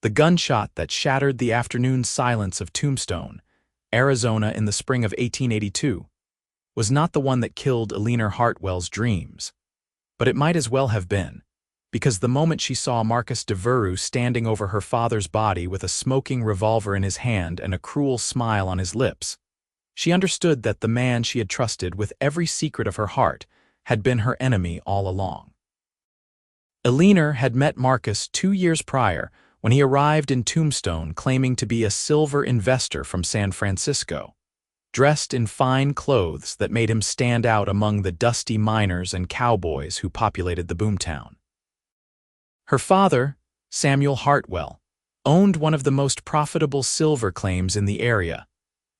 The gunshot that shattered the afternoon silence of Tombstone, Arizona in the spring of 1882, was not the one that killed Eleanor Hartwell's dreams. But it might as well have been, because the moment she saw Marcus Devereux standing over her father's body with a smoking revolver in his hand and a cruel smile on his lips, she understood that the man she had trusted with every secret of her heart had been her enemy all along. Eleanor had met Marcus 2 years prior when he arrived in Tombstone claiming to be a silver investor from San Francisco, dressed in fine clothes that made him stand out among the dusty miners and cowboys who populated the boomtown. Her father, Samuel Hartwell, owned one of the most profitable silver claims in the area,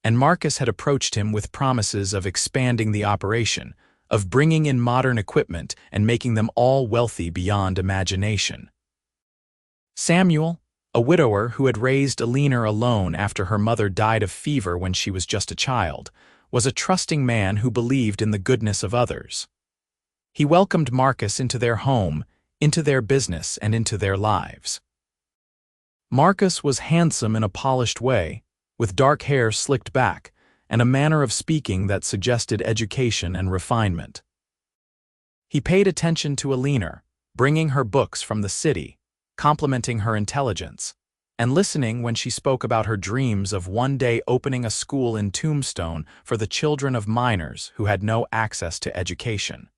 and Marcus had approached him with promises of expanding the operation, of bringing in modern equipment and making them all wealthy beyond imagination. Samuel, a widower who had raised Eleanor alone after her mother died of fever when she was just a child, was a trusting man who believed in the goodness of others. He welcomed Marcus into their home, into their business, and into their lives. Marcus was handsome in a polished way, with dark hair slicked back, and a manner of speaking that suggested education and refinement. He paid attention to Eleanor, bringing her books from the city, complimenting her intelligence, and listening when she spoke about her dreams of one day opening a school in Tombstone for the children of miners who had no access to education.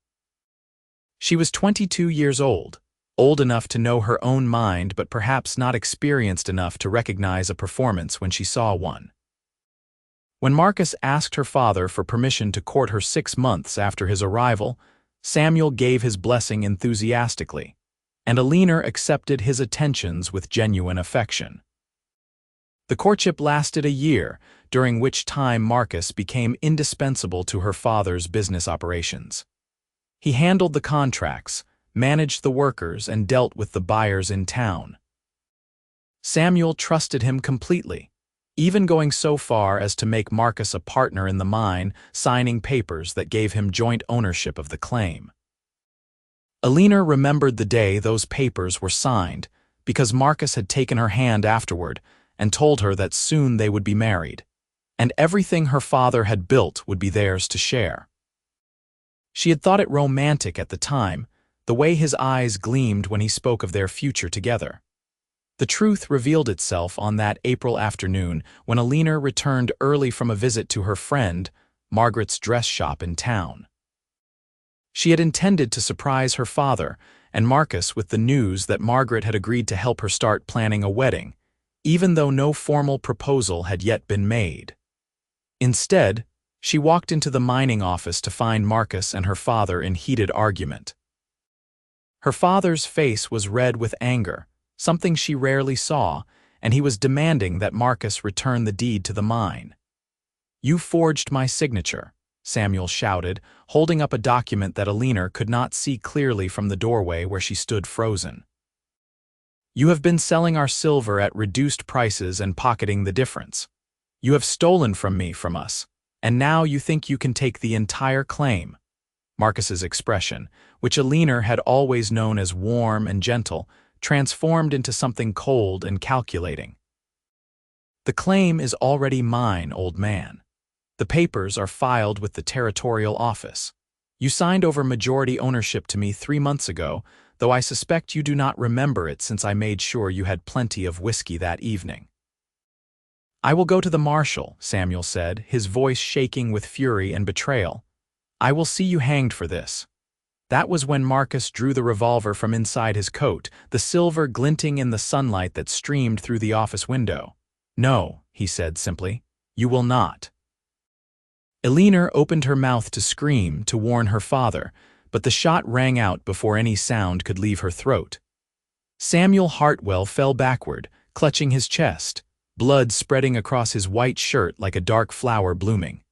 She was 22 years old enough to know her own mind but perhaps not experienced enough to recognize a performance when she saw one. When Marcus asked her father for permission to court her 6 months after his arrival, Samuel gave his blessing enthusiastically, and Eleanor accepted his attentions with genuine affection. The courtship lasted a year, during which time Marcus became indispensable to her father's business operations. He handled the contracts, managed the workers, and dealt with the buyers in town. Samuel trusted him completely, even going so far as to make Marcus a partner in the mine, signing papers that gave him joint ownership of the claim. Eleanor remembered the day those papers were signed, because Marcus had taken her hand afterward and told her that soon they would be married, and everything her father had built would be theirs to share. She had thought it romantic at the time, the way his eyes gleamed when he spoke of their future together. The truth revealed itself on that April afternoon when Eleanor returned early from a visit to her friend, Margaret's dress shop in town. She had intended to surprise her father and Marcus with the news that Margaret had agreed to help her start planning a wedding, even though no formal proposal had yet been made. Instead, she walked into the mining office to find Marcus and her father in heated argument. Her father's face was red with anger, something she rarely saw, and he was demanding that Marcus return the deed to the mine. "You forged my signature," Samuel shouted, holding up a document that Eleanor could not see clearly from the doorway where she stood frozen. "You have been selling our silver at reduced prices and pocketing the difference. You have stolen from us, and now you think you can take the entire claim." Marcus's expression, which Eleanor had always known as warm and gentle, transformed into something cold and calculating. "The claim is already mine, old man. The papers are filed with the territorial office. You signed over majority ownership to me 3 months ago, though I suspect you do not remember it since I made sure you had plenty of whiskey that evening." "I will go to the marshal," Samuel said, his voice shaking with fury and betrayal. "I will see you hanged for this." That was when Marcus drew the revolver from inside his coat, the silver glinting in the sunlight that streamed through the office window. "No," he said simply, "you will not." Eleanor opened her mouth to scream, to warn her father, but the shot rang out before any sound could leave her throat. Samuel Hartwell fell backward, clutching his chest, blood spreading across his white shirt like a dark flower blooming.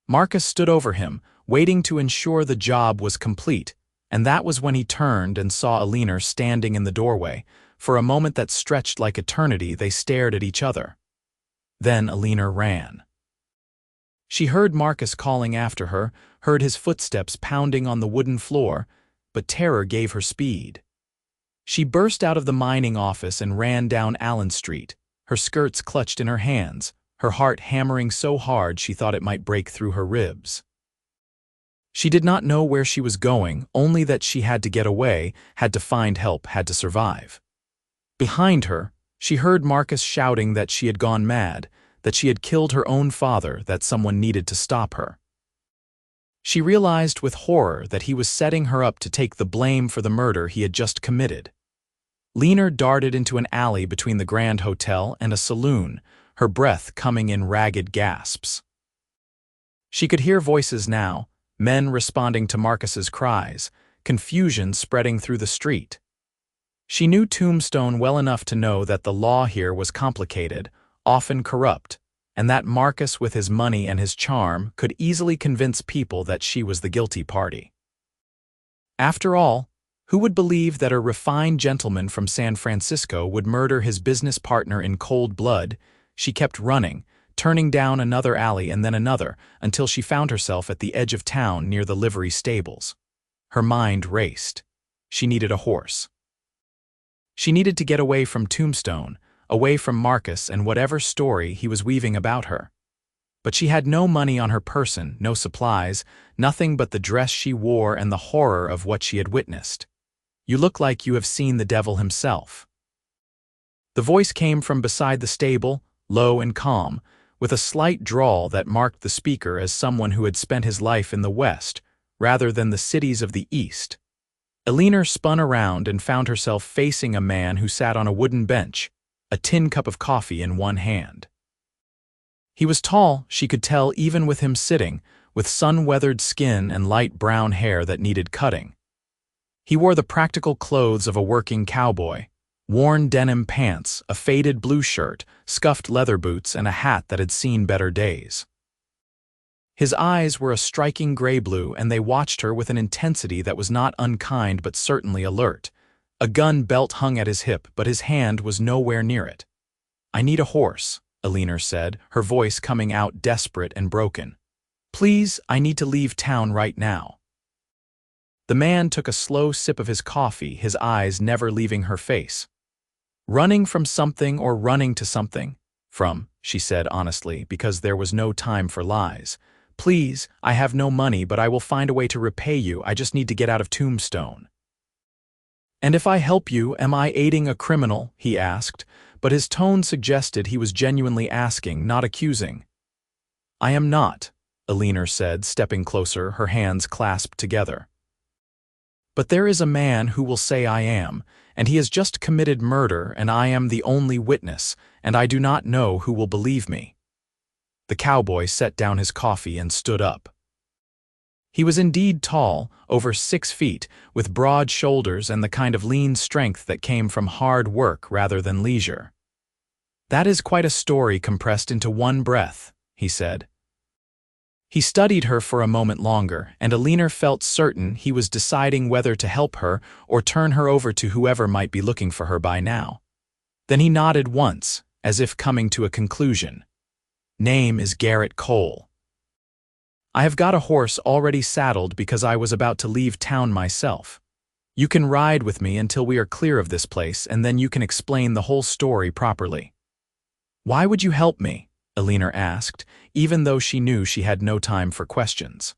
Marcus stood over him, waiting to ensure the job was complete, and that was when he turned and saw Eleanor standing in the doorway. For a moment that stretched like eternity, they stared at each other. Then Eleanor ran. She heard Marcus calling after her, heard his footsteps pounding on the wooden floor, but terror gave her speed. She burst out of the mining office and ran down Allen Street, her skirts clutched in her hands, her heart hammering so hard she thought it might break through her ribs. She did not know where she was going, only that she had to get away, had to find help, had to survive. Behind her, she heard Marcus shouting that she had gone mad, that she had killed her own father, that someone needed to stop her. She realized with horror that he was setting her up to take the blame for the murder he had just committed. Eleanor darted into an alley between the Grand Hotel and a saloon, her breath coming in ragged gasps. She could hear voices now, men responding to Marcus's cries, confusion spreading through the street. She knew Tombstone well enough to know that the law here was complicated, often corrupt, and that Marcus, with his money and his charm, could easily convince people that she was the guilty party. After all, who would believe that a refined gentleman from San Francisco would murder his business partner in cold blood? She kept running, turning down another alley and then another, until she found herself at the edge of town near the livery stables. Her mind raced. She needed a horse. She needed to get away from Tombstone, away from Marcus and whatever story he was weaving about her. But she had no money on her person, no supplies, nothing but the dress she wore and the horror of what she had witnessed. "You look like you have seen the devil himself." The voice came from beside the stable, low and calm, with a slight drawl that marked the speaker as someone who had spent his life in the West, rather than the cities of the East. Eleanor spun around and found herself facing a man who sat on a wooden bench, a tin cup of coffee in one hand. He was tall, she could tell even with him sitting, with sun-weathered skin and light brown hair that needed cutting. He wore the practical clothes of a working cowboy, worn denim pants, a faded blue shirt, scuffed leather boots, and a hat that had seen better days. His eyes were a striking gray blue, and they watched her with an intensity that was not unkind but certainly alert. A gun belt hung at his hip, but his hand was nowhere near it. "I need a horse," Eleanor said, her voice coming out desperate and broken. "Please, I need to leave town right now." The man took a slow sip of his coffee, his eyes never leaving her face. "Running from something or running to something?" "From," she said honestly, because there was no time for lies. "Please, I have no money, but I will find a way to repay you. I just need to get out of Tombstone." "And if I help you, am I aiding a criminal?" he asked, but his tone suggested he was genuinely asking, not accusing. "I am not," Eleanor said, stepping closer, her hands clasped together. "But there is a man who will say I am, and he has just committed murder, and I am the only witness, and I do not know who will believe me." The cowboy set down his coffee and stood up. He was indeed tall, over 6 feet, with broad shoulders and the kind of lean strength that came from hard work rather than leisure. "That is quite a story compressed into one breath," he said. He studied her for a moment longer, and Eleanor felt certain he was deciding whether to help her or turn her over to whoever might be looking for her by now. Then he nodded once, as if coming to a conclusion. "Name is Garrett Cole. I have got a horse already saddled because I was about to leave town myself. You can ride with me until we are clear of this place, and then you can explain the whole story properly." "Why would you help me?" Eleanor asked, even though she knew she had no time for questions.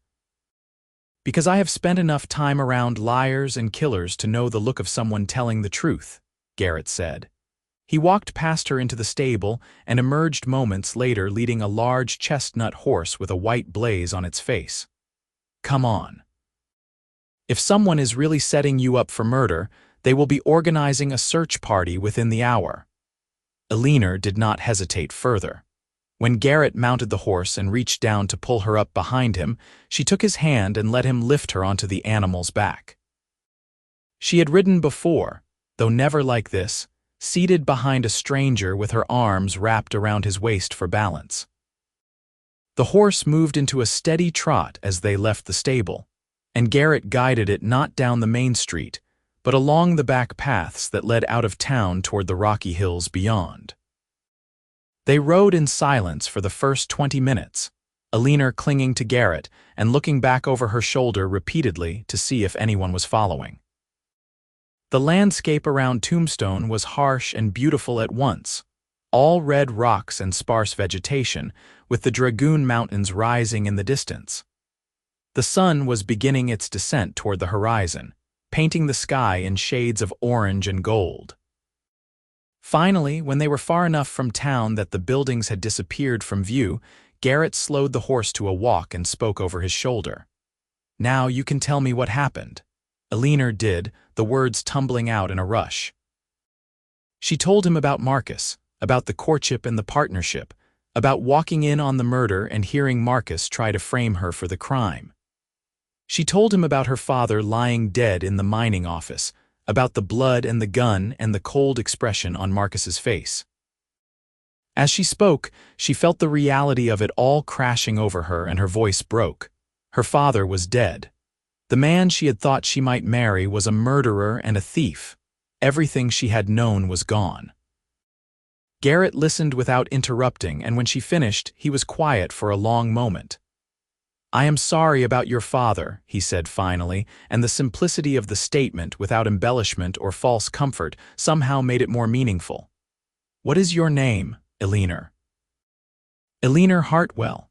"Because I have spent enough time around liars and killers to know the look of someone telling the truth," Garrett said. He walked past her into the stable and emerged moments later leading a large chestnut horse with a white blaze on its face. "Come on. If someone is really setting you up for murder, they will be organizing a search party within the hour." Eleanor did not hesitate further. When Garrett mounted the horse and reached down to pull her up behind him, she took his hand and let him lift her onto the animal's back. She had ridden before, though never like this, seated behind a stranger with her arms wrapped around his waist for balance. The horse moved into a steady trot as they left the stable, and Garrett guided it not down the main street, but along the back paths that led out of town toward the rocky hills beyond. They rode in silence for the first 20 minutes, Eleanor clinging to Garrett and looking back over her shoulder repeatedly to see if anyone was following. The landscape around Tombstone was harsh and beautiful at once, all red rocks and sparse vegetation, with the Dragoon Mountains rising in the distance. The sun was beginning its descent toward the horizon, painting the sky in shades of orange and gold. Finally, when they were far enough from town that the buildings had disappeared from view, Garrett slowed the horse to a walk and spoke over his shoulder. "Now you can tell me what happened." Eleanor did, the words tumbling out in a rush. She told him about Marcus, about the courtship and the partnership, about walking in on the murder and hearing Marcus try to frame her for the crime. She told him about her father lying dead in the mining office, about the blood and the gun and the cold expression on Marcus's face. As she spoke, she felt the reality of it all crashing over her, and her voice broke. Her father was dead. The man she had thought she might marry was a murderer and a thief. Everything she had known was gone. Garrett listened without interrupting, and when she finished, he was quiet for a long moment. "I am sorry about your father," he said finally, and the simplicity of the statement, without embellishment or false comfort, somehow made it more meaningful. "What is your name, Eleanor?" "Eleanor Hartwell."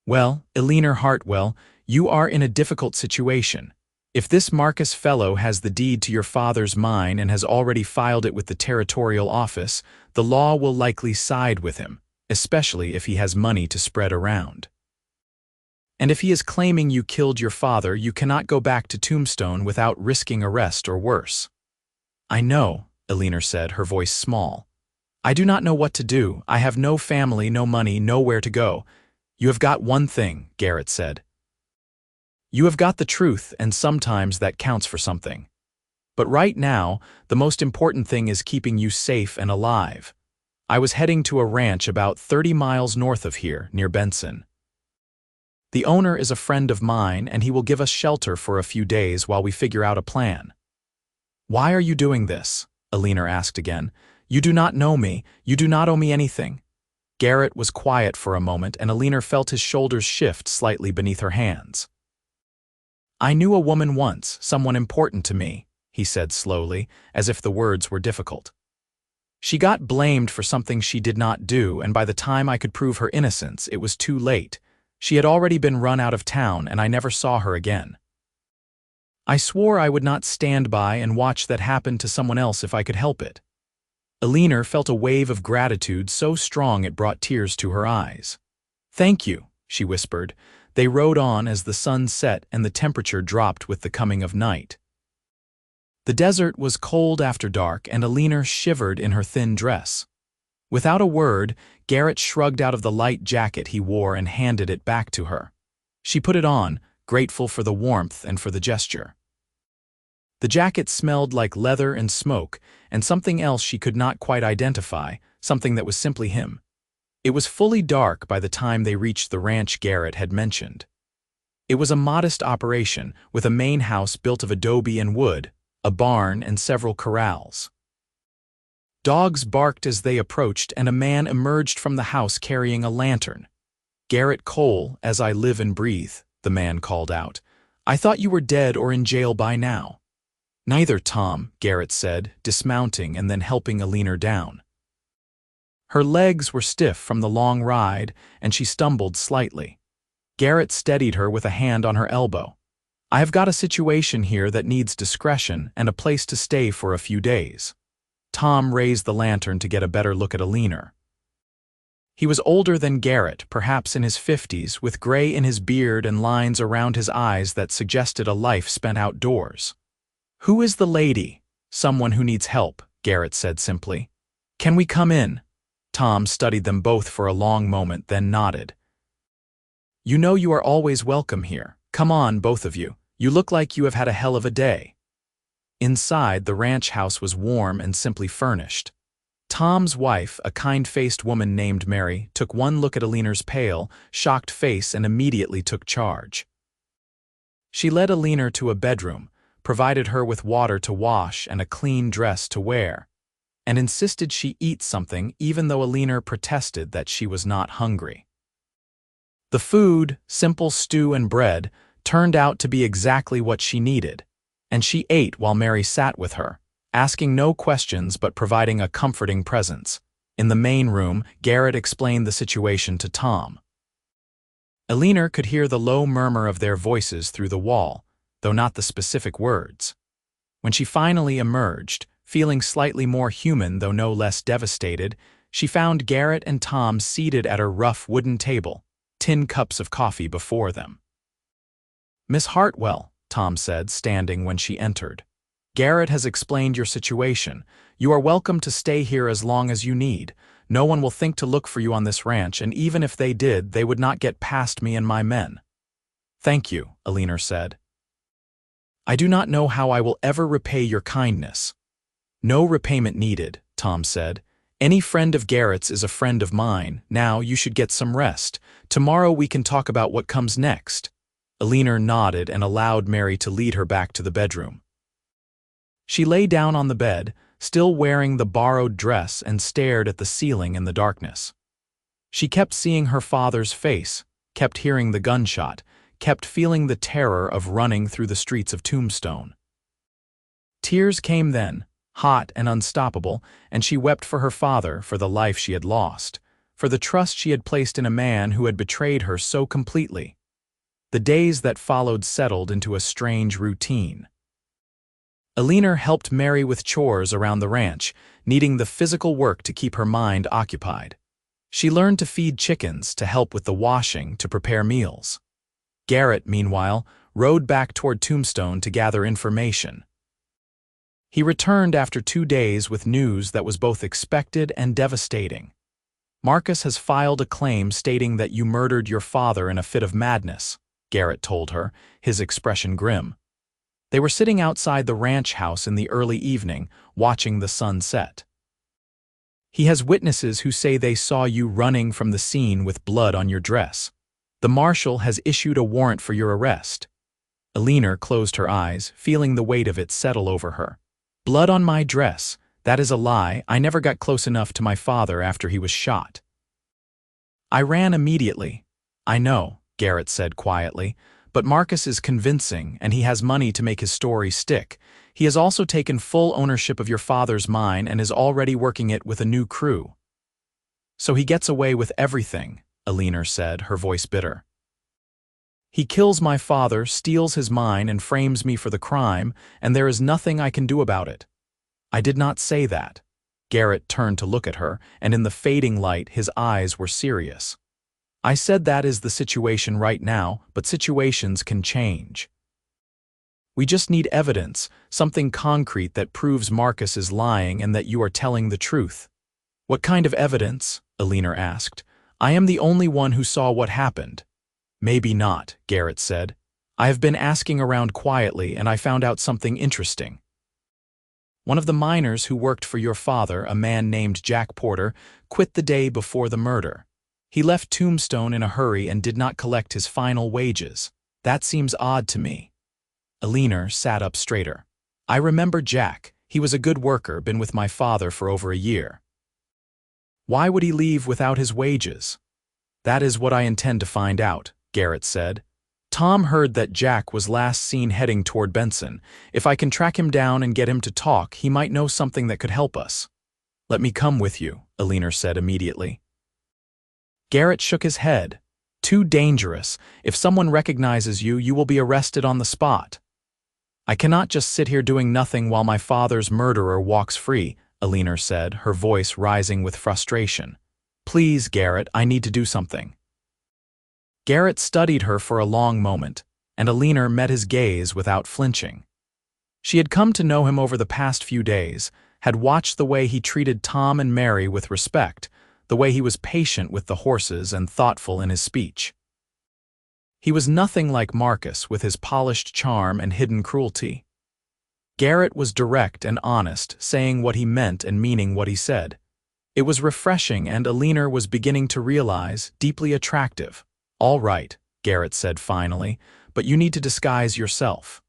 "Well, Eleanor Hartwell, you are in a difficult situation. If this Marcus fellow has the deed to your father's mine and has already filed it with the territorial office, the law will likely side with him, especially if he has money to spread around. And if he is claiming you killed your father, you cannot go back to Tombstone without risking arrest or worse." "I know," Eleanor said, her voice small. "I do not know what to do. I have no family, no money, nowhere to go." "You have got one thing," Garrett said. "You have got the truth, and sometimes that counts for something. But right now, the most important thing is keeping you safe and alive. I was heading to a ranch about 30 miles north of here, near Benson. The owner is a friend of mine, and he will give us shelter for a few days while we figure out a plan." "Why are you doing this?" Eleanor asked again. "You do not know me. You do not owe me anything." Garrett was quiet for a moment, and Eleanor felt his shoulders shift slightly beneath her hands. "I knew a woman once, someone important to me," he said slowly, as if the words were difficult. "She got blamed for something she did not do, and by the time I could prove her innocence, it was too late. She had already been run out of town, and I never saw her again. I swore I would not stand by and watch that happen to someone else if I could help it." Eleanor felt a wave of gratitude so strong it brought tears to her eyes. "Thank you," she whispered. They rode on as the sun set and the temperature dropped with the coming of night. The desert was cold after dark, and Eleanor shivered in her thin dress. Without a word, Garrett shrugged out of the light jacket he wore and handed it back to her. She put it on, grateful for the warmth and for the gesture. The jacket smelled like leather and smoke, and something else she could not quite identify, something that was simply him. It was fully dark by the time they reached the ranch Garrett had mentioned. It was a modest operation, with a main house built of adobe and wood, a barn, and several corrals. Dogs barked as they approached, and a man emerged from the house carrying a lantern. "Garrett Cole, as I live and breathe," the man called out. "I thought you were dead or in jail by now." "Neither, Tom," Garrett said, dismounting and then helping Eleanor down. Her legs were stiff from the long ride, and she stumbled slightly. Garrett steadied her with a hand on her elbow. "I have got a situation here that needs discretion and a place to stay for a few days." Tom raised the lantern to get a better look at Eleanor. He was older than Garrett, perhaps in his 50s, with gray in his beard and lines around his eyes that suggested a life spent outdoors. "Who is the lady?" "Someone who needs help," Garrett said simply. "Can we come in?" Tom studied them both for a long moment, then nodded. "You know you are always welcome here. Come on, both of you. You look like you have had a hell of a day." Inside, the ranch house was warm and simply furnished. Tom's wife, a kind-faced woman named Mary, took one look at Eleanor's pale, shocked face and immediately took charge. She led Eleanor to a bedroom, provided her with water to wash and a clean dress to wear, and insisted she eat something even though Eleanor protested that she was not hungry. The food, simple stew and bread, turned out to be exactly what she needed. And she ate while Mary sat with her, asking no questions but providing a comforting presence. In the main room, Garrett explained the situation to Tom. Eleanor could hear the low murmur of their voices through the wall, though not the specific words. When she finally emerged, feeling slightly more human though no less devastated, she found Garrett and Tom seated at a rough wooden table, tin cups of coffee before them. "Miss Hartwell," Tom said, standing when she entered. "Garrett has explained your situation. You are welcome to stay here as long as you need. No one will think to look for you on this ranch, and even if they did, they would not get past me and my men." "Thank you," Eleanor said. "I do not know how I will ever repay your kindness." "No repayment needed," Tom said. "Any friend of Garrett's is a friend of mine. Now you should get some rest. Tomorrow we can talk about what comes next." Eleanor nodded and allowed Mary to lead her back to the bedroom. She lay down on the bed, still wearing the borrowed dress, and stared at the ceiling in the darkness. She kept seeing her father's face, kept hearing the gunshot, kept feeling the terror of running through the streets of Tombstone. Tears came then, hot and unstoppable, and she wept for her father, for the life she had lost, for the trust she had placed in a man who had betrayed her so completely. The days that followed settled into a strange routine. Eleanor helped Mary with chores around the ranch, needing the physical work to keep her mind occupied. She learned to feed chickens, to help with the washing, to prepare meals. Garrett, meanwhile, rode back toward Tombstone to gather information. He returned after 2 days with news that was both expected and devastating. "Marcus has filed a claim stating that you murdered your father in a fit of madness," Garrett told her, his expression grim. They were sitting outside the ranch house in the early evening, watching the sun set. "He has witnesses who say they saw you running from the scene with blood on your dress. The marshal has issued a warrant for your arrest." Eleanor closed her eyes, feeling the weight of it settle over her. "Blood on my dress. That is a lie. I never got close enough to my father after he was shot." "I ran immediately." "I know," Garrett said quietly, "but Marcus is convincing, and he has money to make his story stick. He has also taken full ownership of your father's mine and is already working it with a new crew." "So he gets away with everything," Eleanor said, her voice bitter. "He kills my father, steals his mine, and frames me for the crime, and there is nothing I can do about it." "I did not say that." Garrett turned to look at her, and in the fading light his eyes were serious. "I said that is the situation right now, but situations can change. We just need evidence, something concrete that proves Marcus is lying and that you are telling the truth." "What kind of evidence?" Eleanor asked. "I am the only one who saw what happened." "Maybe not," Garrett said. "I have been asking around quietly and I found out something interesting. One of the miners who worked for your father, a man named Jack Porter, quit the day before the murder. He left Tombstone in a hurry and did not collect his final wages. That seems odd to me." Eleanor sat up straighter. "I remember Jack. He was a good worker, been with my father for over a year." "Why would he leave without his wages?" "That is what I intend to find out," Garrett said. "Tom heard that Jack was last seen heading toward Benson. If I can track him down and get him to talk, he might know something that could help us." "Let me come with you," Eleanor said immediately. Garrett shook his head. "Too dangerous. If someone recognizes you, you will be arrested on the spot." "I cannot just sit here doing nothing while my father's murderer walks free," Eleanor said, her voice rising with frustration. "Please, Garrett, I need to do something." Garrett studied her for a long moment, and Eleanor met his gaze without flinching. She had come to know him over the past few days, had watched the way he treated Tom and Mary with respect, the way he was patient with the horses and thoughtful in his speech. He was nothing like Marcus with his polished charm and hidden cruelty. Garrett was direct and honest, saying what he meant and meaning what he said. It was refreshing, and Eleanor was beginning to realize, deeply attractive. "All right," Garrett said finally, "but you need to disguise yourself.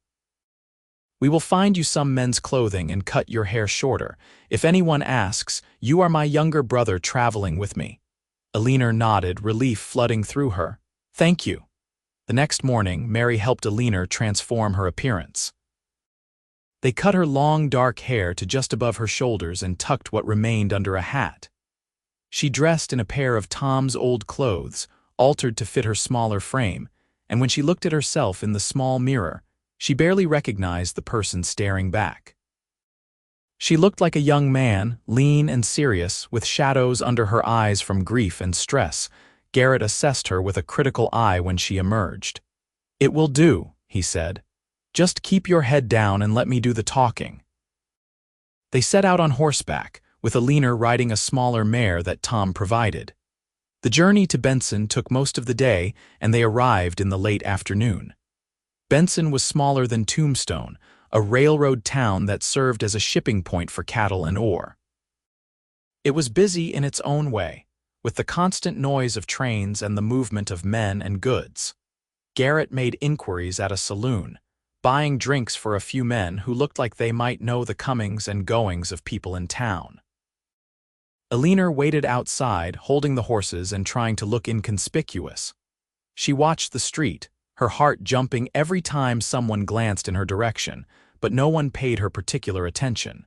We will find you some men's clothing and cut your hair shorter. If anyone asks, you are my younger brother traveling with me." Eleanor nodded, relief flooding through her. "Thank you." The next morning, Mary helped Eleanor transform her appearance. They cut her long dark hair to just above her shoulders and tucked what remained under a hat. She dressed in a pair of Tom's old clothes, altered to fit her smaller frame, and when she looked at herself in the small mirror, she barely recognized the person staring back. She looked like a young man, lean and serious, with shadows under her eyes from grief and stress. Garrett assessed her with a critical eye when she emerged. "It will do," he said. "Just keep your head down and let me do the talking." They set out on horseback, with Eleanor riding a smaller mare that Tom provided. The journey to Benson took most of the day, and they arrived in the late afternoon. Benson was smaller than Tombstone, a railroad town that served as a shipping point for cattle and ore. It was busy in its own way, with the constant noise of trains and the movement of men and goods. Garrett made inquiries at a saloon, buying drinks for a few men who looked like they might know the comings and goings of people in town. Eleanor waited outside, holding the horses and trying to look inconspicuous. She watched the street, her heart jumping every time someone glanced in her direction, but no one paid her particular attention.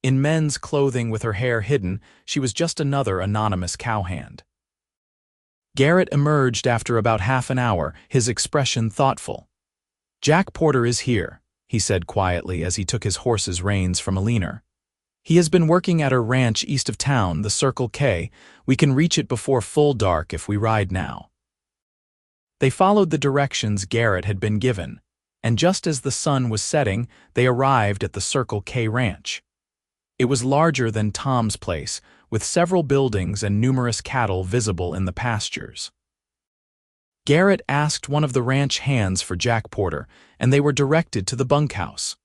In men's clothing with her hair hidden, she was just another anonymous cowhand. Garrett emerged after about half an hour, his expression thoughtful. "Jack Porter is here," he said quietly as he took his horse's reins from Eleanor. "He has been working at a ranch east of town, the Circle K. We can reach it before full dark if we ride now." They followed the directions Garrett had been given, and just as the sun was setting, they arrived at the Circle K ranch. It was larger than Tom's place, with several buildings and numerous cattle visible in the pastures. Garrett asked one of the ranch hands for Jack Porter, and they were directed to the bunkhouse.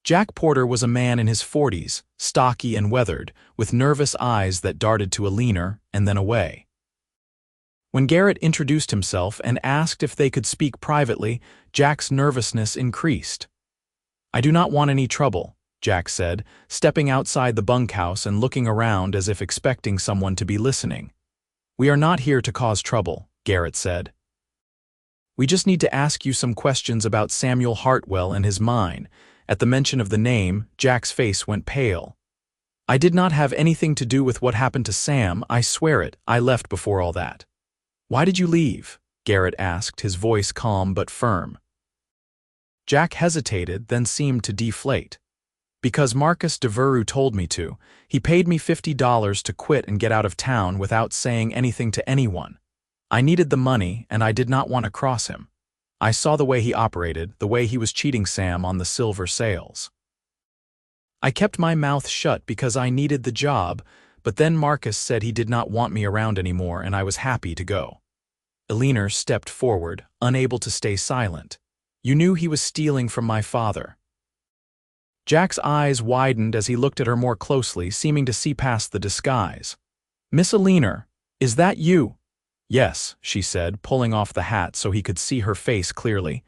Jack Porter was a man in his 40s, stocky and weathered, with nervous eyes that darted to Eleanor and then away. When Garrett introduced himself and asked if they could speak privately, Jack's nervousness increased. "I do not want any trouble," Jack said, stepping outside the bunkhouse and looking around as if expecting someone to be listening. "We are not here to cause trouble," Garrett said. "We just need to ask you some questions about Samuel Hartwell and his mine." At the mention of the name, Jack's face went pale. "I did not have anything to do with what happened to Sam, I swear it. I left before all that." "Why did you leave?" Garrett asked, his voice calm but firm. Jack hesitated, then seemed to deflate. "Because Marcus Devereux told me to. He paid me $50 to quit and get out of town without saying anything to anyone. I needed the money, and I did not want to cross him. I saw the way he operated, the way he was cheating Sam on the silver sales. I kept my mouth shut because I needed the job, but then Marcus said he did not want me around anymore and I was happy to go." Eleanor stepped forward, unable to stay silent. "You knew he was stealing from my father." Jack's eyes widened as he looked at her more closely, seeming to see past the disguise. "Miss Eleanor, is that you?" "Yes," she said, pulling off the hat so he could see her face clearly.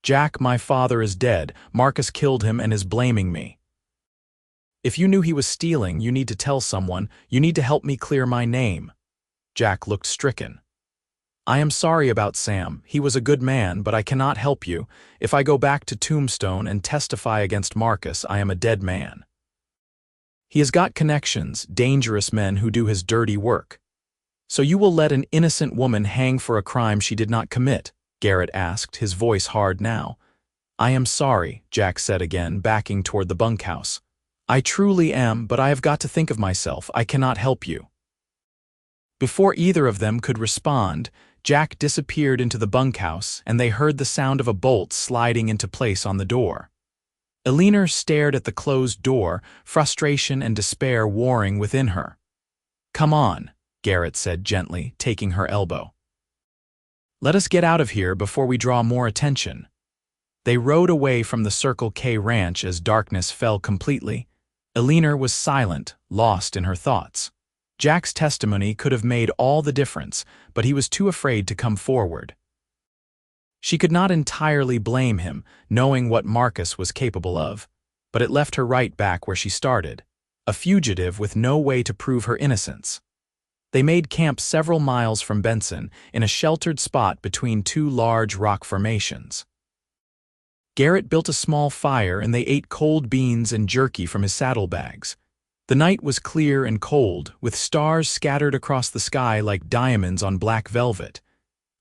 "Jack, my father is dead. Marcus killed him and is blaming me. If you knew he was stealing, you need to tell someone. You need to help me clear my name." Jack looked stricken. "I am sorry about Sam. He was a good man, but I cannot help you. If I go back to Tombstone and testify against Marcus, I am a dead man. He has got connections, dangerous men who do his dirty work." "So you will let an innocent woman hang for a crime she did not commit?" Garrett asked, his voice hard now. "I am sorry," Jack said again, backing toward the bunkhouse. "I truly am, but I have got to think of myself. I cannot help you." Before either of them could respond, Jack disappeared into the bunkhouse, and they heard the sound of a bolt sliding into place on the door. Eleanor stared at the closed door, frustration and despair warring within her. "Come on," Garrett said gently, taking her elbow. "Let us get out of here before we draw more attention." They rode away from the Circle K ranch as darkness fell completely. Eleanor was silent, lost in her thoughts. Jack's testimony could have made all the difference, but he was too afraid to come forward. She could not entirely blame him, knowing what Marcus was capable of, but it left her right back where she started, a fugitive with no way to prove her innocence. They made camp several miles from Benson, in a sheltered spot between two large rock formations. Garrett built a small fire and they ate cold beans and jerky from his saddlebags. The night was clear and cold, with stars scattered across the sky like diamonds on black velvet.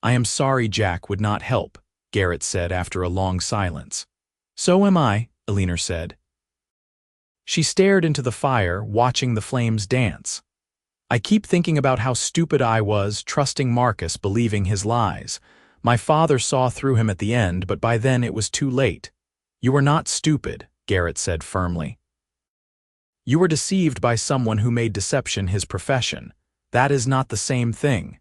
"I am sorry Jack would not help," Garrett said after a long silence. "So am I," Eleanor said. She stared into the fire, watching the flames dance. "I keep thinking about how stupid I was, trusting Marcus, believing his lies. My father saw through him at the end, but by then it was too late." "You were not stupid," Garrett said firmly. "You were deceived by someone who made deception his profession. That is not the same thing."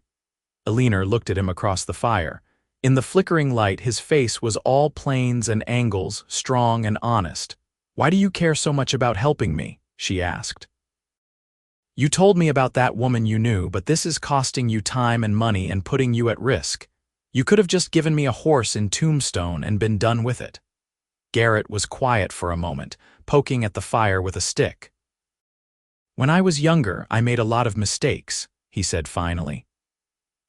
Eleanor looked at him across the fire. In the flickering light, his face was all planes and angles, strong and honest. "Why do you care so much about helping me?" she asked. "You told me about that woman you knew, but this is costing you time and money and putting you at risk. You could have just given me a horse in Tombstone and been done with it." Garrett was quiet for a moment, poking at the fire with a stick. "When I was younger, I made a lot of mistakes," he said finally.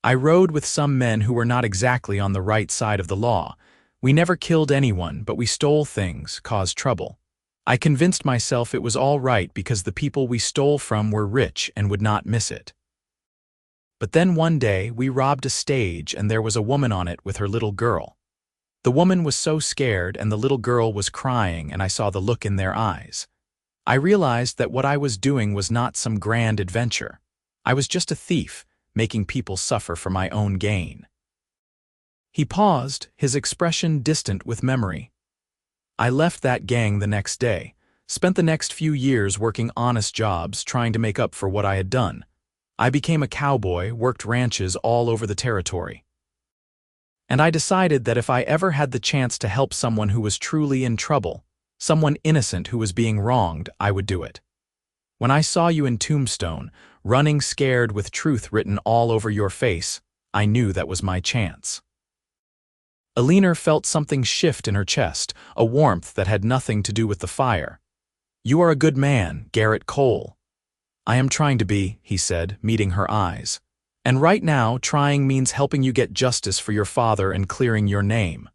"I rode with some men who were not exactly on the right side of the law. We never killed anyone, but we stole things, caused trouble. I convinced myself it was all right because the people we stole from were rich and would not miss it. But then one day we robbed a stage and there was a woman on it with her little girl. The woman was so scared and the little girl was crying, and I saw the look in their eyes. I realized that what I was doing was not some grand adventure. I was just a thief, making people suffer for my own gain." He paused, his expression distant with memory. "I left that gang the next day, spent the next few years working honest jobs, trying to make up for what I had done. I became a cowboy, worked ranches all over the territory. And I decided that if I ever had the chance to help someone who was truly in trouble, someone innocent who was being wronged, I would do it. When I saw you in Tombstone, running scared with truth written all over your face, I knew that was my chance." Eleanor felt something shift in her chest, a warmth that had nothing to do with the fire. "You are a good man, Garrett Cole." "I am trying to be," he said, meeting her eyes. "And right now, trying means helping you get justice for your father and clearing your name."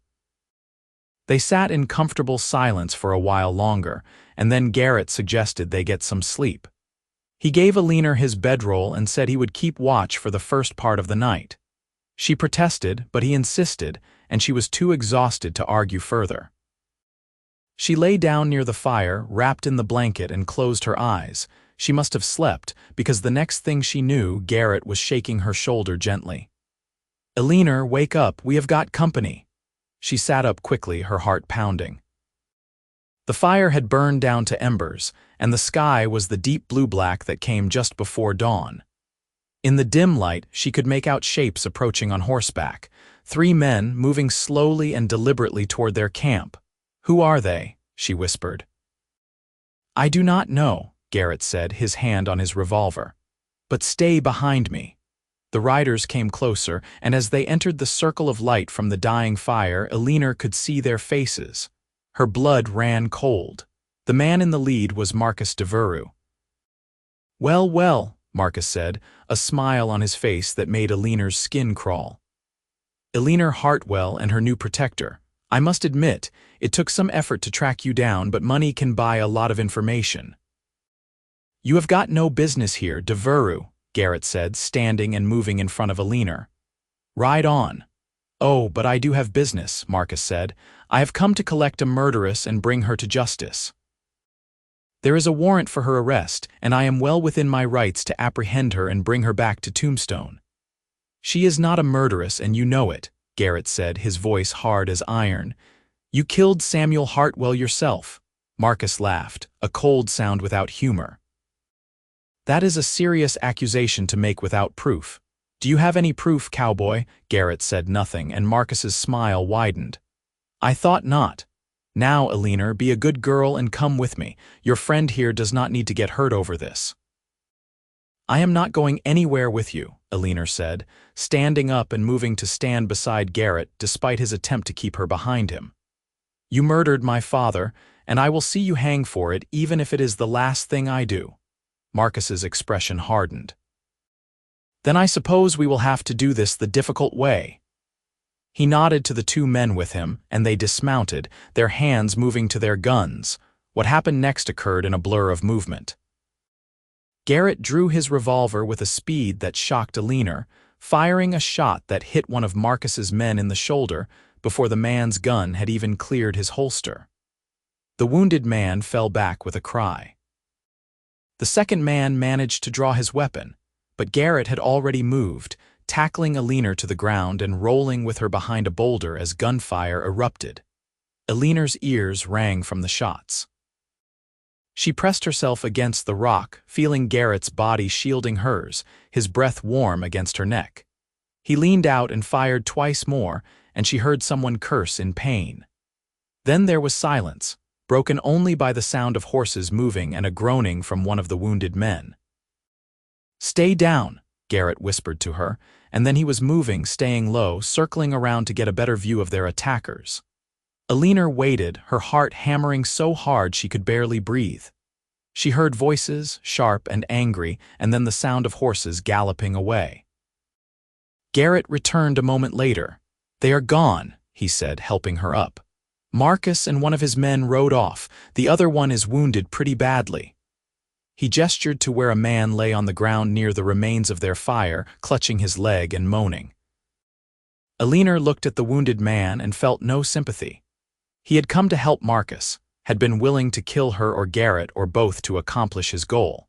They sat in comfortable silence for a while longer, and then Garrett suggested they get some sleep. He gave Eleanor his bedroll and said he would keep watch for the first part of the night. She protested, but he insisted, and she was too exhausted to argue further. She lay down near the fire, wrapped in the blanket, and closed her eyes. She must have slept, because the next thing she knew, Garrett was shaking her shoulder gently. "Eleanor, wake up, we have got company." She sat up quickly, her heart pounding. The fire had burned down to embers, and the sky was the deep blue-black that came just before dawn. In the dim light, she could make out shapes approaching on horseback, 3 men moving slowly and deliberately toward their camp. "Who are they?" she whispered. "I do not know," Garrett said, his hand on his revolver. "But stay behind me." The riders came closer, and as they entered the circle of light from the dying fire, Eleanor could see their faces. Her blood ran cold. The man in the lead was Marcus Devereux. "Well, well," Marcus said, a smile on his face that made Eleanor's skin crawl. "Eleanor Hartwell and her new protector. I must admit, it took some effort to track you down, but money can buy a lot of information." "You have got no business here, Devereux," Garrett said, standing and moving in front of Eleanor. "Ride on." "Oh, but I do have business," Marcus said. "I have come to collect a murderess and bring her to justice. There is a warrant for her arrest, and I am well within my rights to apprehend her and bring her back to Tombstone." "She is not a murderess, and you know it," Garrett said, his voice hard as iron. "You killed Samuel Hartwell yourself." Marcus laughed, a cold sound without humor. "That is a serious accusation to make without proof. Do you have any proof, Cowboy?" Garrett said nothing, and Marcus's smile widened. "I thought not. Now, Eleanor, be a good girl and come with me. Your friend here does not need to get hurt over this." "I am not going anywhere with you," Eleanor said, standing up and moving to stand beside Garrett despite his attempt to keep her behind him. "You murdered my father, and I will see you hang for it even if it is the last thing I do." Marcus's expression hardened. "Then I suppose we will have to do this the difficult way." He nodded to the two men with him, and they dismounted, their hands moving to their guns. What happened next occurred in a blur of movement. Garrett drew his revolver with a speed that shocked Eleanor, firing a shot that hit one of Marcus's men in the shoulder before the man's gun had even cleared his holster. The wounded man fell back with a cry. The second man managed to draw his weapon, but Garrett had already moved, tackling Eleanor to the ground and rolling with her behind a boulder as gunfire erupted. Eleanor's ears rang from the shots. She pressed herself against the rock, feeling Garrett's body shielding hers, his breath warm against her neck. He leaned out and fired twice more, and she heard someone curse in pain. Then there was silence, broken only by the sound of horses moving and a groaning from one of the wounded men. "Stay down," Garrett whispered to her, and then he was moving, staying low, circling around to get a better view of their attackers. Eleanor waited, her heart hammering so hard she could barely breathe. She heard voices, sharp and angry, and then the sound of horses galloping away. Garrett returned a moment later. "They are gone," he said, helping her up. "Marcus and one of his men rode off. The other one is wounded pretty badly." He gestured to where a man lay on the ground near the remains of their fire, clutching his leg and moaning. Eleanor looked at the wounded man and felt no sympathy. He had come to help Marcus, had been willing to kill her or Garrett or both to accomplish his goal.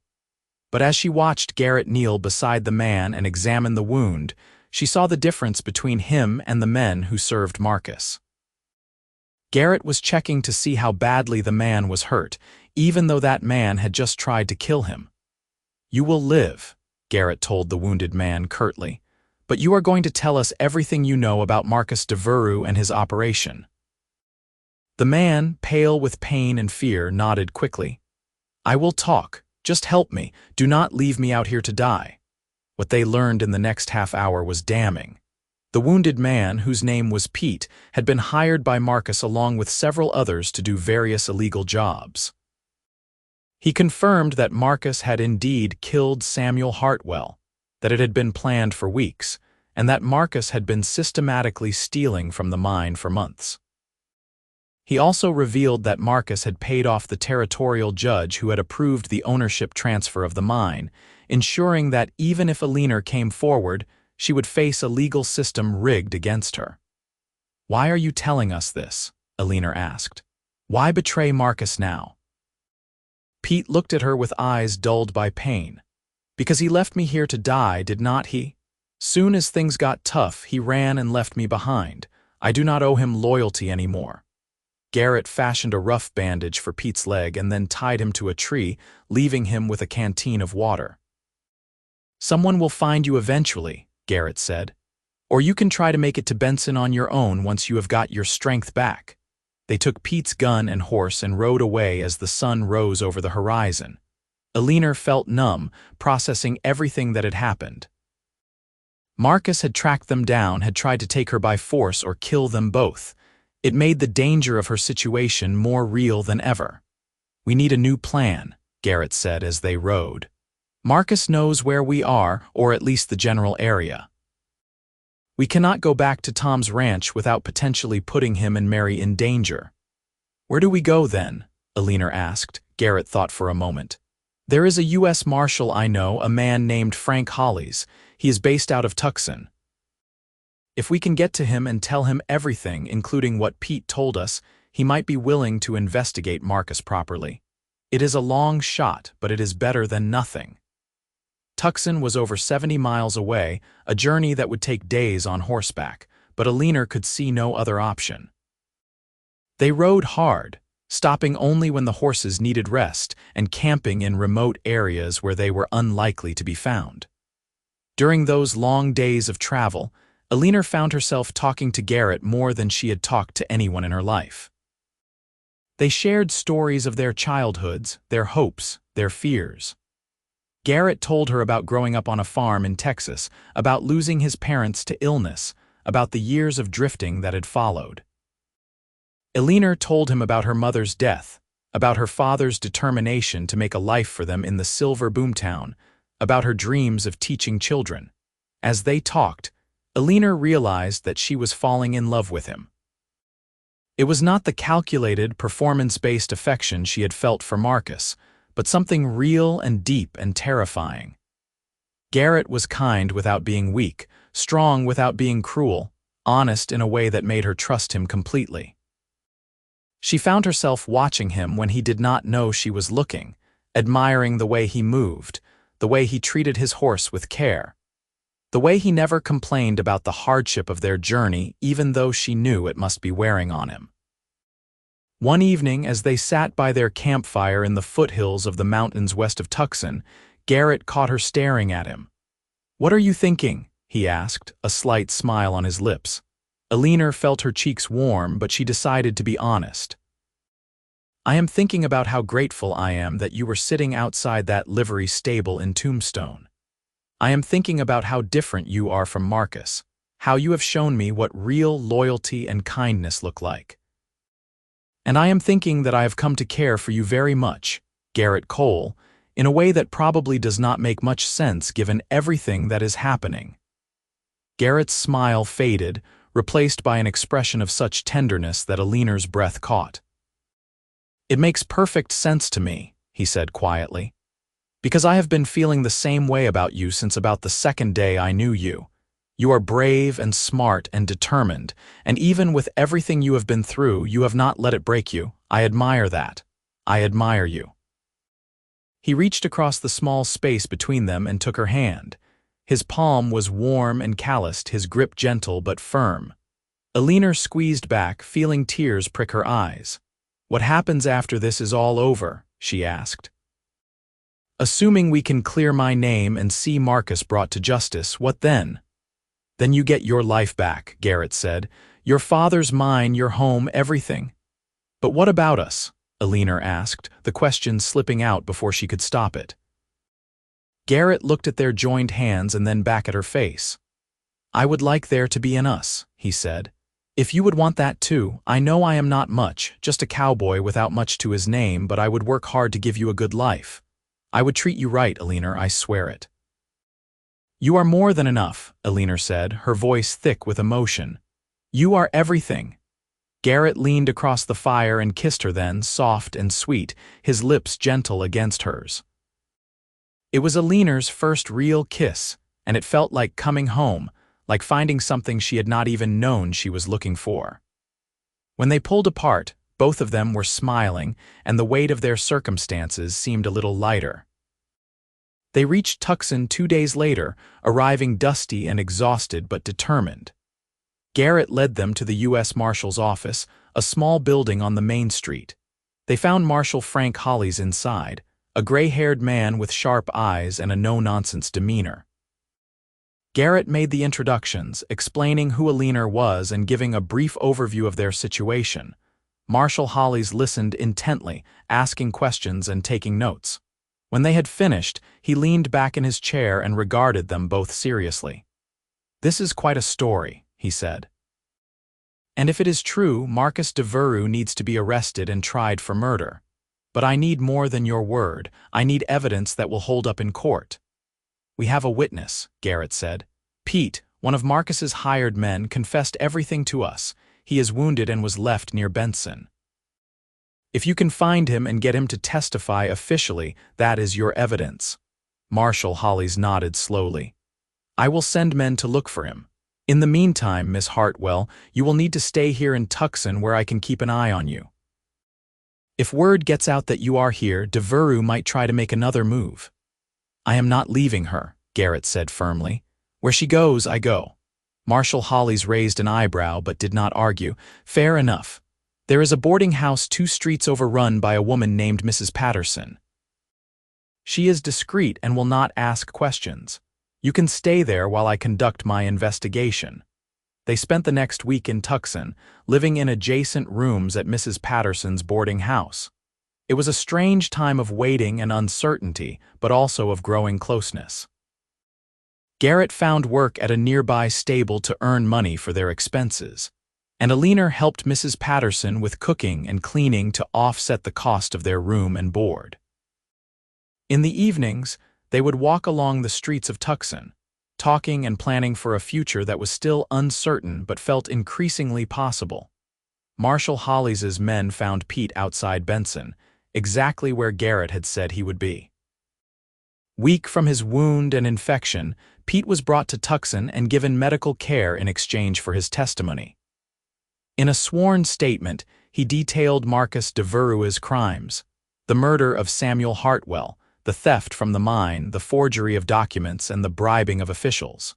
But as she watched Garrett kneel beside the man and examine the wound, she saw the difference between him and the men who served Marcus. Garrett was checking to see how badly the man was hurt, even though that man had just tried to kill him. "You will live," Garrett told the wounded man curtly, "but you are going to tell us everything you know about Marcus Devereux and his operation." The man, pale with pain and fear, nodded quickly. "I will talk. Just help me. Do not leave me out here to die." What they learned in the next half hour was damning. The wounded man, whose name was Pete, had been hired by Marcus along with several others to do various illegal jobs. He confirmed that Marcus had indeed killed Samuel Hartwell, that it had been planned for weeks, and that Marcus had been systematically stealing from the mine for months. He also revealed that Marcus had paid off the territorial judge who had approved the ownership transfer of the mine, ensuring that even if Eleanor came forward, she would face a legal system rigged against her. "Why are you telling us this?" Eleanor asked. "Why betray Marcus now?" Pete looked at her with eyes dulled by pain. "Because he left me here to die, did not he? Soon as things got tough, he ran and left me behind. I do not owe him loyalty anymore." Garrett fashioned a rough bandage for Pete's leg and then tied him to a tree, leaving him with a canteen of water. "Someone will find you eventually," Garrett said. "Or you can try to make it to Benson on your own once you have got your strength back." They took Pete's gun and horse and rode away as the sun rose over the horizon. Eleanor felt numb, processing everything that had happened. Marcus had tracked them down, had tried to take her by force or kill them both. It made the danger of her situation more real than ever. "We need a new plan," Garrett said as they rode. "Marcus knows where we are, or at least the general area. We cannot go back to Tom's ranch without potentially putting him and Mary in danger." "Where do we go then?" Eleanor asked. Garrett thought for a moment. "There is a U.S. Marshal I know, a man named Frank Hollies. He is based out of Tucson. If we can get to him and tell him everything, including what Pete told us, he might be willing to investigate Marcus properly. It is a long shot, but it is better than nothing." Tucson was over 70 miles away, a journey that would take days on horseback, but Eleanor could see no other option. They rode hard, stopping only when the horses needed rest and camping in remote areas where they were unlikely to be found. During those long days of travel, Eleanor found herself talking to Garrett more than she had talked to anyone in her life. They shared stories of their childhoods, their hopes, their fears. Garrett told her about growing up on a farm in Texas, about losing his parents to illness, about the years of drifting that had followed. Eleanor told him about her mother's death, about her father's determination to make a life for them in the silver boomtown, about her dreams of teaching children. As they talked, Eleanor realized that she was falling in love with him. It was not the calculated, performance-based affection she had felt for Marcus, but something real and deep and terrifying. Garrett was kind without being weak, strong without being cruel, honest in a way that made her trust him completely. She found herself watching him when he did not know she was looking, admiring the way he moved, the way he treated his horse with care, the way he never complained about the hardship of their journey even though she knew it must be wearing on him. One evening, as they sat by their campfire in the foothills of the mountains west of Tucson, Garrett caught her staring at him. "What are you thinking?" he asked, a slight smile on his lips. Eleanor felt her cheeks warm, but she decided to be honest. "I am thinking about how grateful I am that you were sitting outside that livery stable in Tombstone. I am thinking about how different you are from Marcus, how you have shown me what real loyalty and kindness look like. And I am thinking that I have come to care for you very much, Garrett Cole, in a way that probably does not make much sense given everything that is happening." Garrett's smile faded, replaced by an expression of such tenderness that Eleanor's breath caught. "It makes perfect sense to me," he said quietly, "because I have been feeling the same way about you since about the second day I knew you. You are brave and smart and determined, and even with everything you have been through, you have not let it break you. I admire that. I admire you." He reached across the small space between them and took her hand. His palm was warm and calloused, his grip gentle but firm. Eleanor squeezed back, feeling tears prick her eyes. "What happens after this is all over?" she asked. "Assuming we can clear my name and see Marcus brought to justice, what then?" "Then you get your life back," Garrett said. "Your father's mine, your home, everything." "But what about us?" Eleanor asked, the question slipping out before she could stop it. Garrett looked at their joined hands and then back at her face. "I would like there to be an us," he said. "If you would want that too, I know I am not much, just a cowboy without much to his name, but I would work hard to give you a good life. I would treat you right, Eleanor, I swear it." "You are more than enough," Eleanor said, her voice thick with emotion. "You are everything." Garrett leaned across the fire and kissed her then, soft and sweet, his lips gentle against hers. It was Eleanor's first real kiss, and it felt like coming home, like finding something she had not even known she was looking for. When they pulled apart, both of them were smiling, and the weight of their circumstances seemed a little lighter. They reached Tucson 2 days later, arriving dusty and exhausted but determined. Garrett led them to the U.S. Marshal's office, a small building on the main street. They found Marshal Frank Hollis inside, a gray-haired man with sharp eyes and a no-nonsense demeanor. Garrett made the introductions, explaining who Eleanor was and giving a brief overview of their situation. Marshal Hollis listened intently, asking questions and taking notes. When they had finished, he leaned back in his chair and regarded them both seriously. "This is quite a story," he said. "And if it is true, Marcus Devereux needs to be arrested and tried for murder. But I need more than your word. I need evidence that will hold up in court." "We have a witness," Garrett said. "Pete, one of Marcus's hired men, confessed everything to us. He is wounded and was left near Benson. If you can find him and get him to testify officially, that is your evidence." Marshal Hollis nodded slowly. "I will send men to look for him. In the meantime, Miss Hartwell, you will need to stay here in Tucson where I can keep an eye on you. If word gets out that you are here, Devereux might try to make another move." "I am not leaving her," Garrett said firmly. "Where she goes, I go." Marshal Hollis raised an eyebrow but did not argue. "Fair enough. There is a boarding house 2 streets over run by a woman named Mrs. Patterson. She is discreet and will not ask questions. You can stay there while I conduct my investigation." They spent the next week in Tucson, living in adjacent rooms at Mrs. Patterson's boarding house. It was a strange time of waiting and uncertainty, but also of growing closeness. Garrett found work at a nearby stable to earn money for their expenses, and Eleanor helped Mrs. Patterson with cooking and cleaning to offset the cost of their room and board. In the evenings, they would walk along the streets of Tucson. talking and planning for a future that was still uncertain but felt increasingly possible. Marshal Hollis's men found Pete outside Benson, exactly where Garrett had said he would be. Weak from his wound and infection, Pete was brought to Tucson and given medical care in exchange for his testimony. In a sworn statement, he detailed Marcus Devereux's crimes: the murder of Samuel Hartwell, the theft from the mine, the forgery of documents, and the bribing of officials.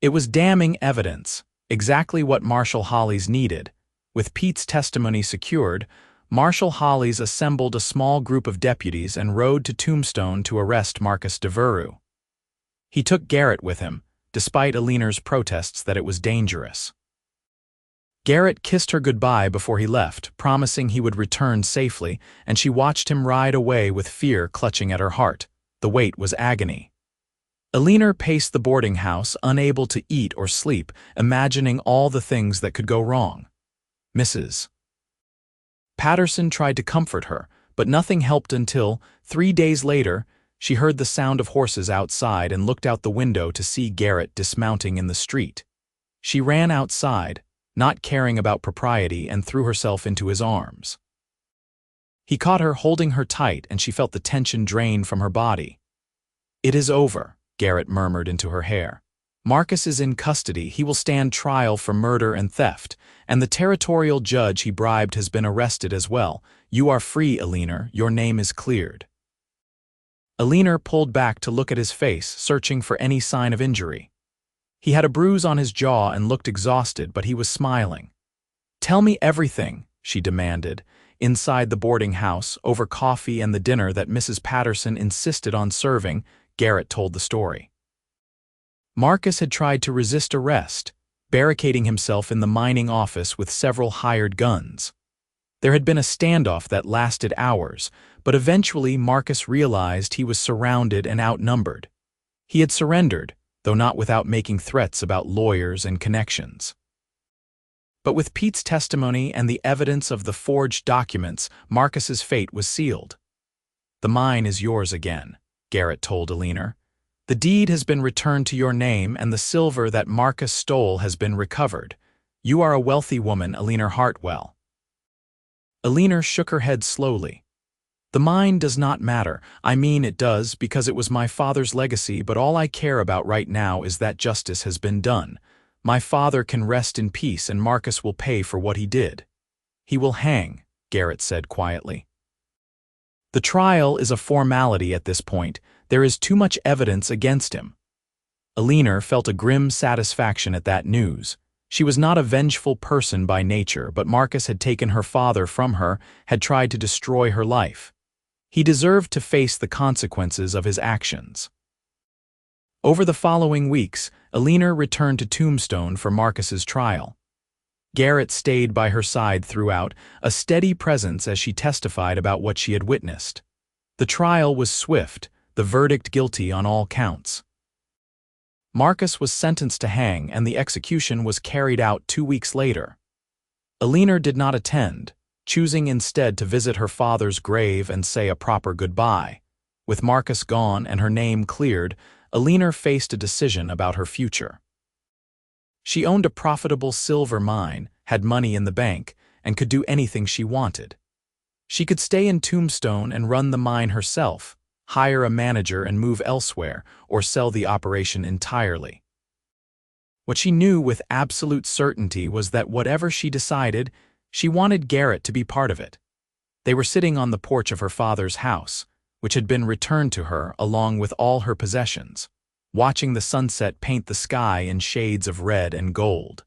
It was damning evidence, exactly what Marshal Hollis needed. With Pete's testimony secured, Marshal Hollis assembled a small group of deputies and rode to Tombstone to arrest Marcus Devereux. He took Garrett with him, despite Eleanor's protests that it was dangerous. Garrett kissed her goodbye before he left, promising he would return safely, and she watched him ride away with fear clutching at her heart. The wait was agony. Eleanor paced the boarding house, unable to eat or sleep, imagining all the things that could go wrong. Mrs. Patterson tried to comfort her, but nothing helped until, 3 days later, she heard the sound of horses outside and looked out the window to see Garrett dismounting in the street. She ran outside, not caring about propriety, and threw herself into his arms. He caught her, holding her tight, and she felt the tension drain from her body. "It is over," Garrett murmured into her hair. "Marcus is in custody. He will stand trial for murder and theft, and the territorial judge he bribed has been arrested as well. You are free, Eleanor. Your name is cleared." Eleanor pulled back to look at his face, searching for any sign of injury. He had a bruise on his jaw and looked exhausted, but he was smiling. "Tell me everything," she demanded. Inside the boarding house, over coffee and the dinner that Mrs. Patterson insisted on serving, Garrett told the story. Marcus had tried to resist arrest, barricading himself in the mining office with several hired guns. There had been a standoff that lasted hours, but eventually Marcus realized he was surrounded and outnumbered. He had surrendered, though not without making threats about lawyers and connections. But with Pete's testimony and the evidence of the forged documents, Marcus's fate was sealed. "The mine is yours again," Garrett told Eleanor. "The deed has been returned to your name, and the silver that Marcus stole has been recovered. You are a wealthy woman, Eleanor Hartwell." Eleanor shook her head slowly. "The mine does not matter. I mean, it does, because it was my father's legacy, but all I care about right now is that justice has been done. My father can rest in peace, and Marcus will pay for what he did." "He will hang," Garrett said quietly. "The trial is a formality at this point. There is too much evidence against him." Eleanor felt a grim satisfaction at that news. She was not a vengeful person by nature, but Marcus had taken her father from her, had tried to destroy her life. He deserved to face the consequences of his actions. Over the following weeks, Eleanor returned to Tombstone for Marcus's trial. Garrett stayed by her side throughout, a steady presence as she testified about what she had witnessed. The trial was swift, the verdict guilty on all counts. Marcus was sentenced to hang, and the execution was carried out 2 weeks later. Eleanor did not attend, choosing instead to visit her father's grave and say a proper goodbye. With Marcus gone and her name cleared, Eleanor faced a decision about her future. She owned a profitable silver mine, had money in the bank, and could do anything she wanted. She could stay in Tombstone and run the mine herself, hire a manager and move elsewhere, or sell the operation entirely. What she knew with absolute certainty was that whatever she decided, she wanted Garrett to be part of it. They were sitting on the porch of her father's house, which had been returned to her along with all her possessions, watching the sunset paint the sky in shades of red and gold.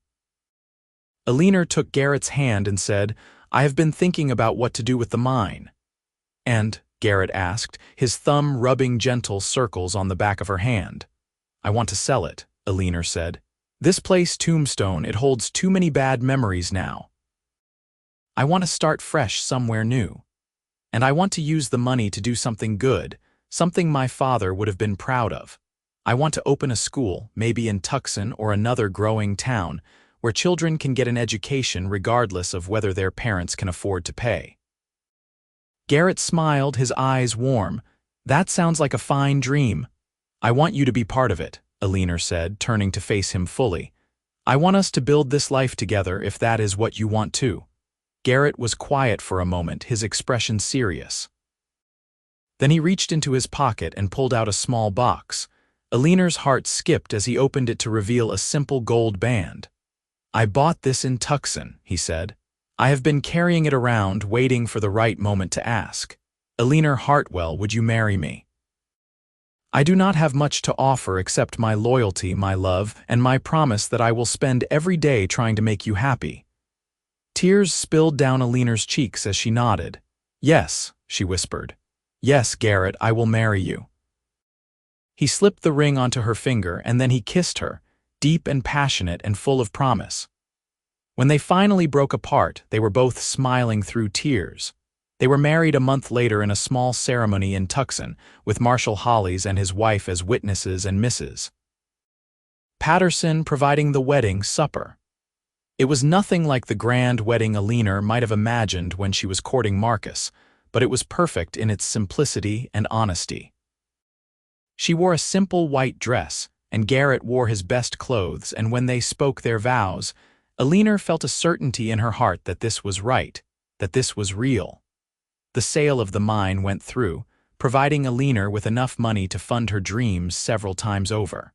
Eleanor took Garrett's hand and said, "I have been thinking about what to do with the mine." "And?" Garrett asked, his thumb rubbing gentle circles on the back of her hand. "I want to sell it," Eleanor said. "This place, Tombstone, it holds too many bad memories now. I want to start fresh somewhere new. And I want to use the money to do something good, something my father would have been proud of. I want to open a school, maybe in Tucson or another growing town, where children can get an education regardless of whether their parents can afford to pay." Garrett smiled, his eyes warm. "That sounds like a fine dream. I want you to be part of it," Eleanor said, turning to face him fully. "I want us to build this life together if that is what you want to." Garrett was quiet for a moment, his expression serious. Then he reached into his pocket and pulled out a small box. Eleanor's heart skipped as he opened it to reveal a simple gold band. "I bought this in Tucson," he said. "I have been carrying it around, waiting for the right moment to ask. Eleanor Hartwell, would you marry me? I do not have much to offer except my loyalty, my love, and my promise that I will spend every day trying to make you happy." Tears spilled down Eleanor's cheeks as she nodded. "Yes," she whispered. "Yes, Garrett, I will marry you." He slipped the ring onto her finger and then he kissed her, deep and passionate and full of promise. When they finally broke apart, they were both smiling through tears. They were married a month later in a small ceremony in Tucson, with Marshall Hollis and his wife as witnesses and Mrs. Patterson providing the wedding supper. It was nothing like the grand wedding Eleanor might have imagined when she was courting Marcus, but it was perfect in its simplicity and honesty. She wore a simple white dress, and Garrett wore his best clothes, and when they spoke their vows, Eleanor felt a certainty in her heart that this was right, that this was real. The sale of the mine went through, providing Eleanor with enough money to fund her dreams several times over.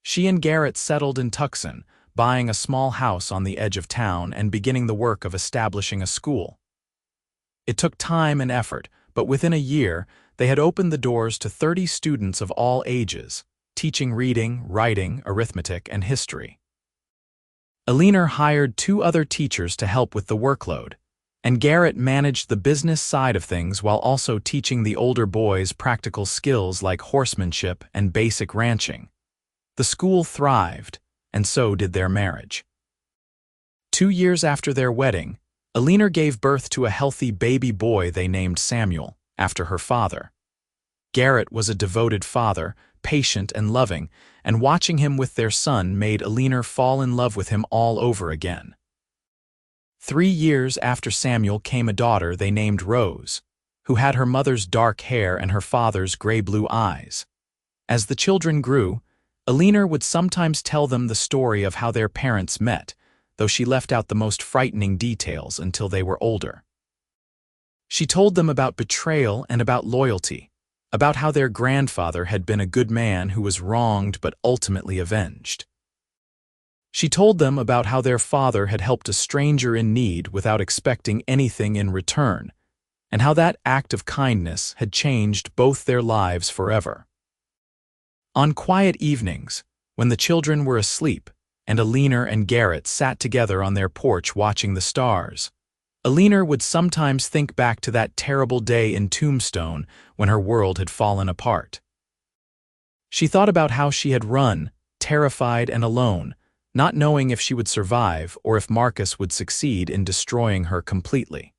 She and Garrett settled in Tucson, buying a small house on the edge of town and beginning the work of establishing a school. It took time and effort, but within a year, they had opened the doors to 30 students of all ages, teaching reading, writing, arithmetic, and history. Eleanor hired 2 other teachers to help with the workload, and Garrett managed the business side of things while also teaching the older boys practical skills like horsemanship and basic ranching. The school thrived, and so did their marriage. 2 years after their wedding, Eleanor gave birth to a healthy baby boy they named Samuel, after her father. Garrett was a devoted father, patient and loving, and watching him with their son made Eleanor fall in love with him all over again. 3 years after Samuel came a daughter they named Rose, who had her mother's dark hair and her father's gray-blue eyes. As the children grew, Eleanor would sometimes tell them the story of how their parents met, though she left out the most frightening details until they were older. She told them about betrayal and about loyalty, about how their grandfather had been a good man who was wronged but ultimately avenged. She told them about how their father had helped a stranger in need without expecting anything in return, and how that act of kindness had changed both their lives forever. On quiet evenings, when the children were asleep, and Eleanor and Garrett sat together on their porch watching the stars, Eleanor would sometimes think back to that terrible day in Tombstone when her world had fallen apart. She thought about how she had run, terrified and alone, not knowing if she would survive or if Marcus would succeed in destroying her completely.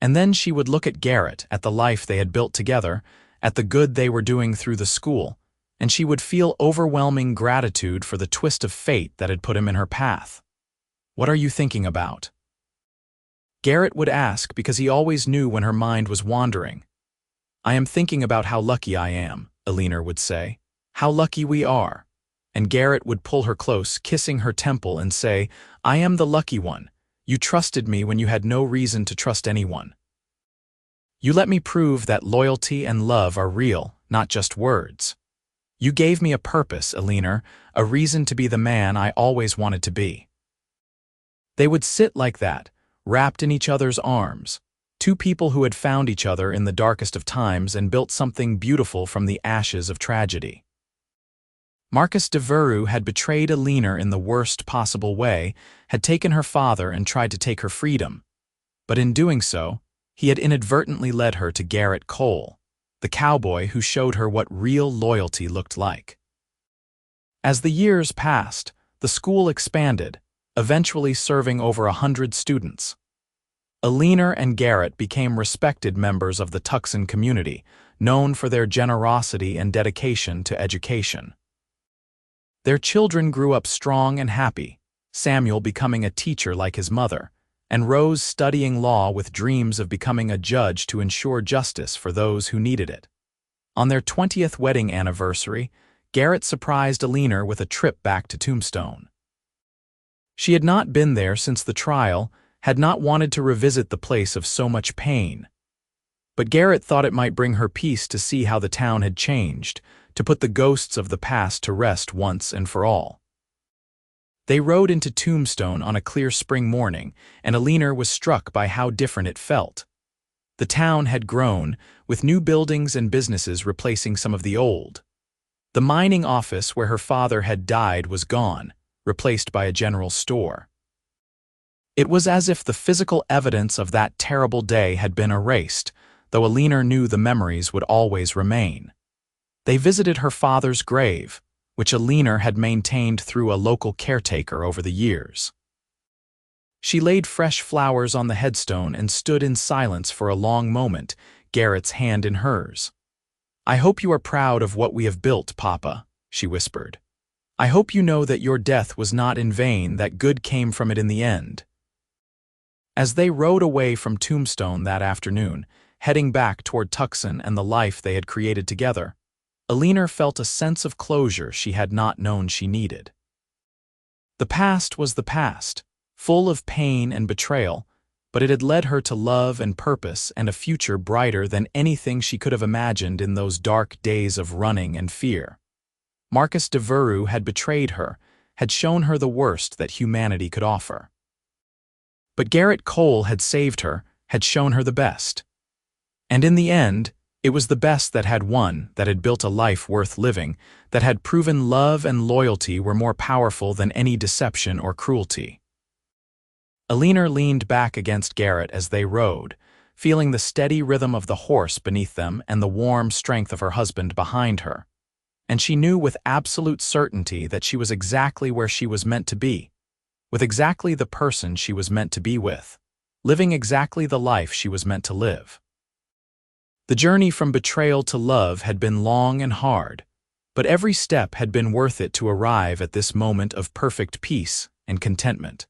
And then she would look at Garrett, at the life they had built together, at the good they were doing through the school, and she would feel overwhelming gratitude for the twist of fate that had put him in her path. "What are you thinking about?" Garrett would ask because he always knew when her mind was wandering. "I am thinking about how lucky I am," Eleanor would say. "How lucky we are." And Garrett would pull her close, kissing her temple, and say, "I am the lucky one. You trusted me when you had no reason to trust anyone. You let me prove that loyalty and love are real, not just words. You gave me a purpose, Eleanor, a reason to be the man I always wanted to be." They would sit like that, wrapped in each other's arms, 2 people who had found each other in the darkest of times and built something beautiful from the ashes of tragedy. Marcus Devereux had betrayed Eleanor in the worst possible way, had taken her father and tried to take her freedom. But in doing so, he had inadvertently led her to Garrett Cole, the cowboy who showed her what real loyalty looked like. As the years passed, the school expanded, eventually serving over 100 students. Eleanor and Garrett became respected members of the Tucson community, known for their generosity and dedication to education. Their children grew up strong and happy, Samuel becoming a teacher like his mother, and Rose studying law with dreams of becoming a judge to ensure justice for those who needed it. On their 20th wedding anniversary, Garrett surprised Eleanor with a trip back to Tombstone. She had not been there since the trial, had not wanted to revisit the place of so much pain. But Garrett thought it might bring her peace to see how the town had changed, to put the ghosts of the past to rest once and for all. They rode into Tombstone on a clear spring morning, and Eleanor was struck by how different it felt. The town had grown, with new buildings and businesses replacing some of the old. The mining office where her father had died was gone, replaced by a general store. It was as if the physical evidence of that terrible day had been erased, though Eleanor knew the memories would always remain. They visited her father's grave, which Eleanor had maintained through a local caretaker over the years. She laid fresh flowers on the headstone and stood in silence for a long moment, Garrett's hand in hers. "I hope you are proud of what we have built, Papa," she whispered. "I hope you know that your death was not in vain, that good came from it in the end." As they rode away from Tombstone that afternoon, heading back toward Tucson and the life they had created together, Eleanor felt a sense of closure she had not known she needed. The past was the past, full of pain and betrayal, but it had led her to love and purpose and a future brighter than anything she could have imagined in those dark days of running and fear. Marcus Devereux had betrayed her, had shown her the worst that humanity could offer. But Garrett Cole had saved her, had shown her the best. And in the end, it was the best that had won, that had built a life worth living, that had proven love and loyalty were more powerful than any deception or cruelty. Eleanor leaned back against Garrett as they rode, feeling the steady rhythm of the horse beneath them and the warm strength of her husband behind her. And she knew with absolute certainty that she was exactly where she was meant to be, with exactly the person she was meant to be with, living exactly the life she was meant to live. The journey from betrayal to love had been long and hard, but every step had been worth it to arrive at this moment of perfect peace and contentment.